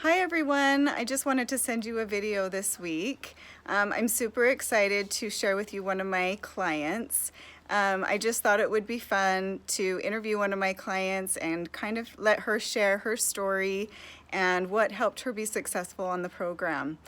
Hi everyone, I just wanted to send you a video this week. I'm super excited to share with you one of my clients. I just thought it would be fun to interview one of my clients and kind of let her share her story and what helped her be successful on the program.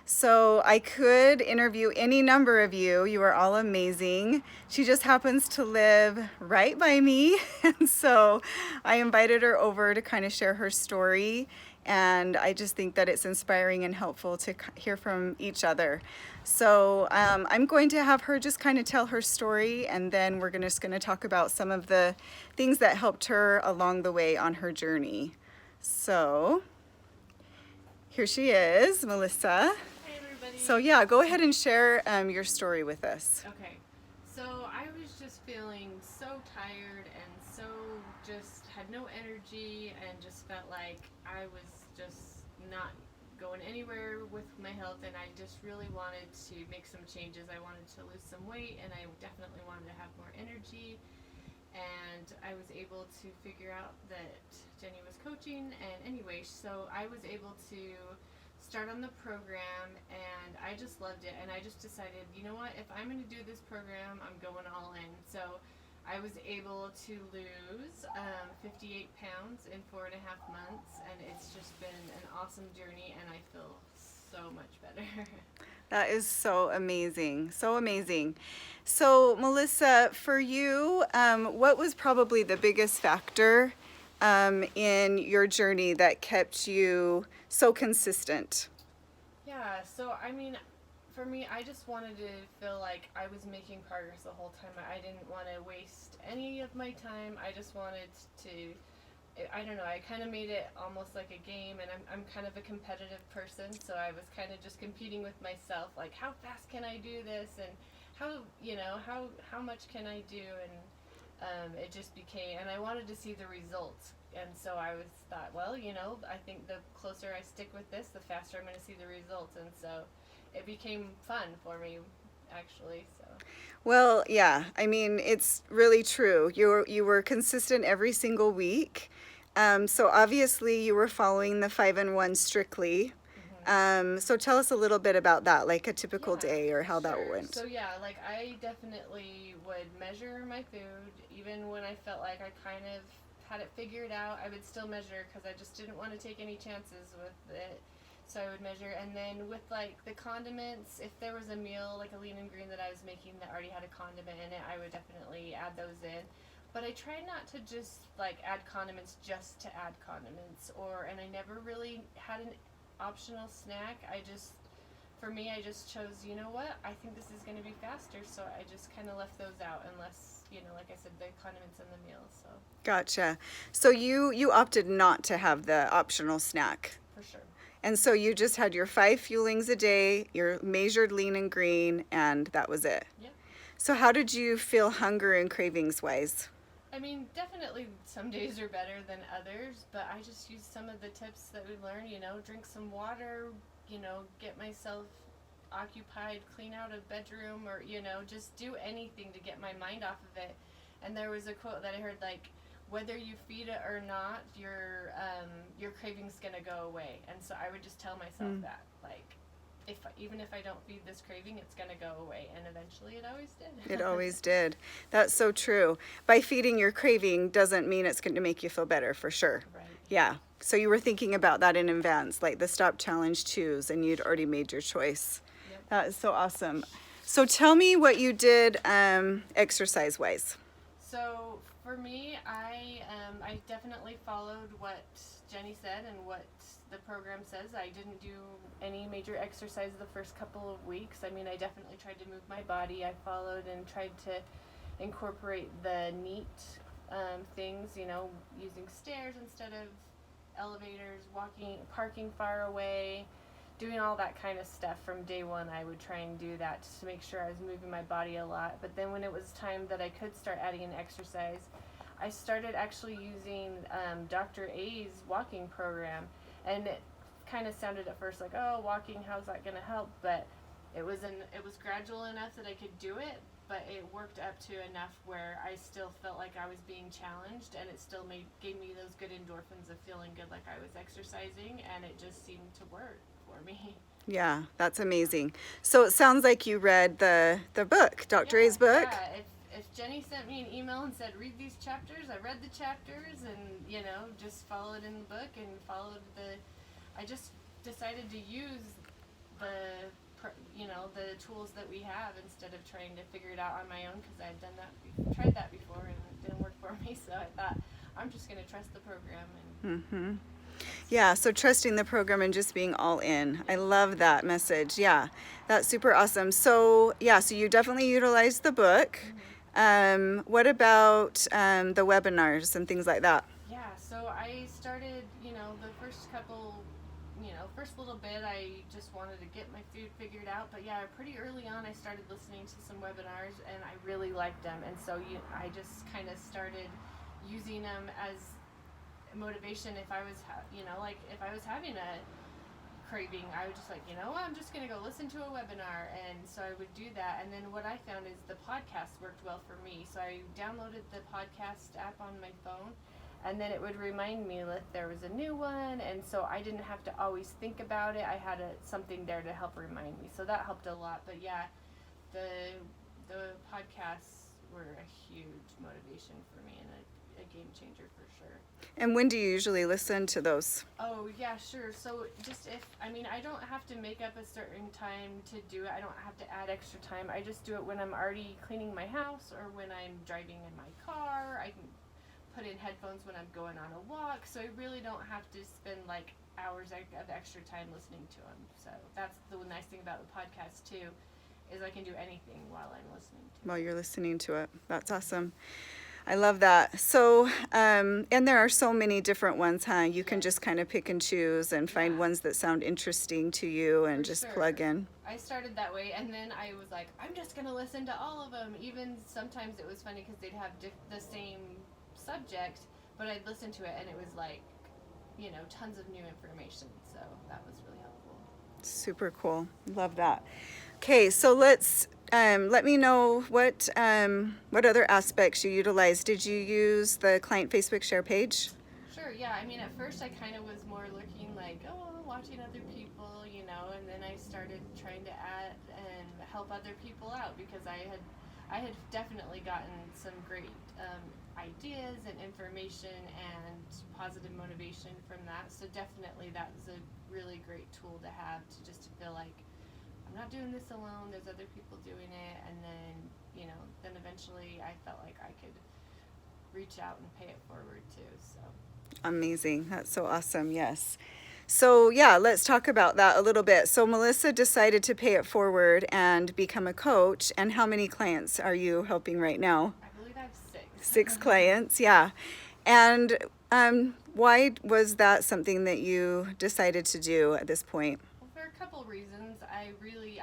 So I could interview any number of you. You are all amazing. She just happens to live right by me. And so I invited her over to kind of share her story. And I just think that it's inspiring and helpful to hear from each other. So I'm going to have her just kind of tell her story, and then we're just going to talk about some of the things that helped her along the way on her journey. So here she is, Melissa. Hey everybody. So yeah, go ahead and share your story with us. Okay. So I was just feeling so tired and so just had no energy and just felt like I was just not going anywhere with my health, and I just really wanted to make some changes. I wanted to lose some weight, and I definitely wanted to have more energy, and I was able to figure out that Jenny was coaching, and anyway, so I was able to start on the program, and I just loved it, and I just decided, you know what, if I'm going to do this program, I'm going all in. So I was able to lose 58 pounds in 4.5 months, and it's just been an awesome journey, and I feel so much better. That is so amazing, so amazing. So Melissa, for you, what was probably the biggest factor in your journey that kept you so consistent? Yeah, so I mean, for me, I just wanted to feel like I was making progress the whole time. I didn't want to waste any of my time. I just wanted to, I don't know, I kind of made it almost like a game, and I'm kind of a competitive person, so I was kind of just competing with myself, like how fast can I do this, and how much can I do, and it just became, and I wanted to see the results. And so I was thought, well, I think the closer I stick with this, the faster I'm going to see the results. And so it became fun for me, actually. So Well, yeah, I mean, it's really true. You were consistent every single week. So obviously you were following the 5-in-1 strictly. So tell us a little bit about that, like a typical yeah, day or how that sure. went. So yeah, like I definitely would measure my food, even when I felt like I kind of had it figured out. I would still measure because I just didn't want to take any chances with it. So I would measure, and then with like the condiments, if there was a meal like a lean and green that I was making that already had a condiment in it, I would definitely add those in. But I try not to just like add condiments just to add condiments, and I never really had an optional snack. For me, I just chose, you know what, I think this is going to be faster, so I just kind of left those out, unless, like I said, the condiments in the meals, so Gotcha. So you opted not to have the optional snack. for sure. And so you just had your 5 fuelings a day, your measured lean and green, and that was it. Yeah. So how did you feel hunger and cravings wise? I mean, definitely some days are better than others, but I just use some of the tips that we learned, drink some water, get myself occupied, clean out a bedroom, or, just do anything to get my mind off of it. And there was a quote that I heard, like, whether you feed it or not, your craving's gonna go away. And so I would just tell myself that, like, even if I don't feed this craving, it's gonna go away, and eventually it always did. It always did. That's so true. By feeding your craving doesn't mean it's going to make you feel better, for sure. Right. Yeah. So you were thinking about that in advance, like the Stop Challenge choose, and you'd already made your choice. Yep. That is so awesome. So tell me what you did exercise wise. So for me, I definitely followed what Jenny said and what the program says. I didn't do any major exercise the first couple of weeks. I mean, I definitely tried to move my body. I followed and tried to incorporate the neat things, using stairs instead of elevators, walking, parking far away, doing all that kind of stuff from day one. I would try and do that just to make sure I was moving my body a lot. But then when it was time that I could start adding in exercise, I started actually using Dr. A's walking program. And it kind of sounded at first like, oh, walking, how's that going to help? But it was gradual enough that I could do it. but it worked up to enough where I still felt like I was being challenged, and it still gave me those good endorphins of feeling good like I was exercising, and it just seemed to work for me. Yeah, that's amazing. So it sounds like you read the book, Dr. A's book. Yeah, if Jenny sent me an email and said, read these chapters, I read the chapters and, just followed in the book and I just decided to use the tools that we have instead of trying to figure it out on my own, because I had tried that before and it didn't work for me. So I thought, I'm just going to trust the program. And Yeah, so trusting the program and just being all in. I love that message. Yeah, that's super awesome. So yeah, so you definitely utilized the book. What about the webinars and things like that? Yeah, so I started, the first little bit, I just wanted to get my food figured out. But yeah, pretty early on, I started listening to some webinars, and I really liked them. And so I just kind of started using them as motivation. If I was, if I was having a craving, I would just I'm just gonna go listen to a webinar, and so I would do that. And then what I found is the podcast worked well for me, so I downloaded the podcast app on my phone, and then it would remind me that there was a new one, and so I didn't have to always think about it. I had something there to help remind me, so that helped a lot. But yeah, the podcasts were a huge motivation for me and a game changer for sure. And when do you usually listen to those? Oh, yeah, sure. So just I don't have to make up a certain time to do it. I don't have to add extra time. I just do it when I'm already cleaning my house or when I'm driving in my car. I can put in headphones when I'm going on a walk. So I really don't have to spend hours of extra time listening to them. So that's the nice thing about the podcast too, is I can do anything while I'm listening to it. While you're listening to it. That's awesome. I love that. So, and there are so many different ones, huh? You can just kind of pick and choose and find ones that sound interesting to you and just plug in. I started that way, and then I was like, I'm just going to listen to all of them. Even sometimes it was funny because they'd have the same subject, but I'd listen to it, and it was tons of new information. So that was really helpful. Super cool. Love that. Okay, so let me know what other aspects you utilized. Did you use the client Facebook share page? Sure, yeah. At first I kind of was more looking watching other people, and then I started trying to add and help other people out, because I had definitely gotten some great ideas and information and positive motivation from that. So definitely that was a really great tool to have, to feel like I'm not doing this alone, there's other people doing it. And then then eventually I felt like I could reach out and pay it forward too. So amazing. That's so awesome. Yes. So yeah, let's talk about that a little bit. So Melissa decided to pay it forward and become a coach. And how many clients are you helping right now? I believe I have 6. 6 clients, yeah. And why was that something that you decided to do at this point? Well, for a couple reasons.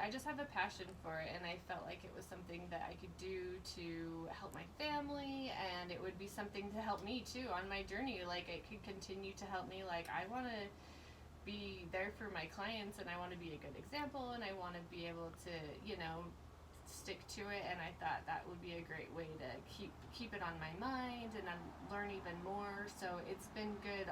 I just have a passion for it, and I felt like it was something that I could do to help my family, and it would be something to help me too on my journey. It could continue to help me. I want to be there for my clients, and I want to be a good example, and I want to be able to stick to it. And I thought that would be a great way to keep it on my mind and learn even more. So it's been good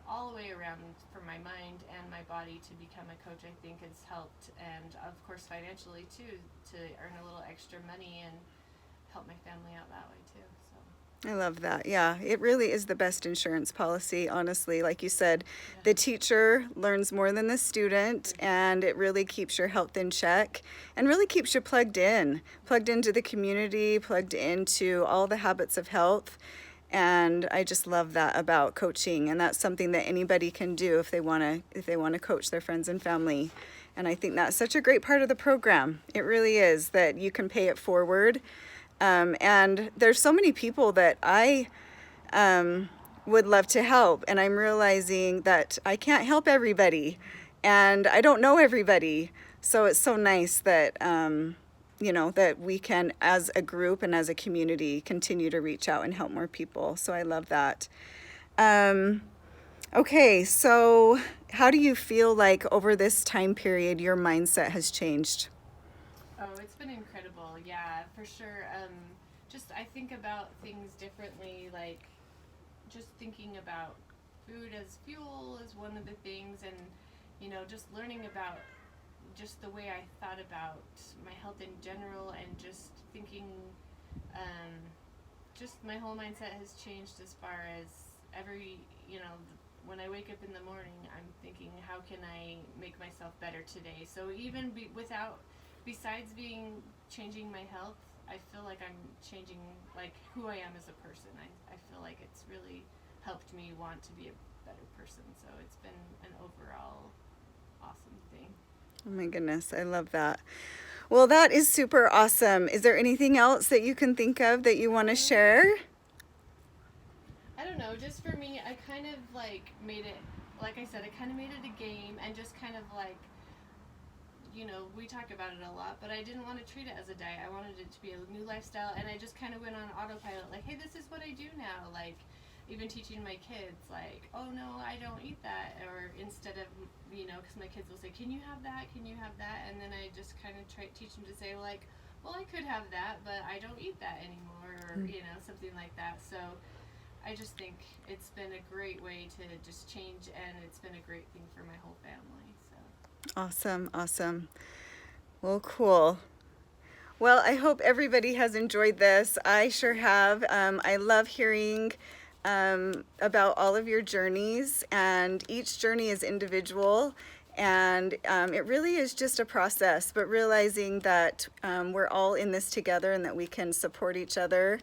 all the way around for my mind and my body to become a coach. I think it's helped, and of course financially too, to earn a little extra money and help my family out that way too. So I love that. Yeah, it really is the best insurance policy, honestly. Like you said, the teacher learns more than the student, and it really keeps your health in check and really keeps you plugged into the community, plugged into all the habits of health. And I just love that about coaching, and that's something that anybody can do if they want to coach their friends and family. And I think that's such a great part of the program. It really is, that you can pay it forward. And there's so many people that I would love to help, and I'm realizing that I can't help everybody, and I don't know everybody. So it's so nice that that we can, as a group and as a community, continue to reach out and help more people. So I love that. Okay, so how do you feel like over this time period your mindset has changed? Oh, it's been incredible. Yeah, for sure. Just I think about things differently, like just thinking about food as fuel is one of the things, and just learning about just the way I thought about my health in general, and just thinking, um, just my whole mindset has changed as far as every, when I wake up in the morning, I'm thinking, how can I make myself better today? So even besides changing my health, I feel like I'm changing like who I am as a person. I feel like it's really helped me want to be a better person. So it's been an overall awesome thing. Oh my goodness, I love that. Well, that is super awesome. Is there anything else that you can think of that you want to share? I don't know, just for me, I kind of like made it, like I said, I kind of made it a game, and just kind of like, we talk about it a lot, but I didn't want to treat it as a diet. I wanted it to be a new lifestyle, and I just kind of went on autopilot, like, hey, this is what I do now. Like, even teaching my kids, like, oh no, I don't eat that, or instead of, because my kids will say, can you have that? Can you have that? And then I just kind of teach them to say, like, well, I could have that, but I don't eat that anymore, or something like that. So I just think it's been a great way to just change, and it's been a great thing for my whole family. So Awesome, awesome. Well, cool. Well, I hope everybody has enjoyed this. I sure have. I love hearing about all of your journeys, and each journey is individual, and it really is just a process, but realizing that we're all in this together and that we can support each other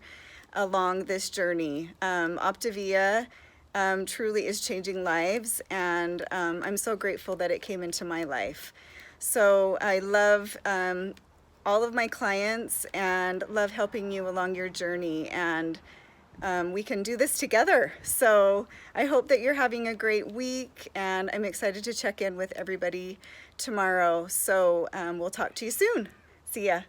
along this journey. Optavia truly is changing lives, and I'm so grateful that it came into my life. So I love all of my clients and love helping you along your journey, and we can do this together. So I hope that you're having a great week, and I'm excited to check in with everybody tomorrow. So we'll talk to you soon. See ya.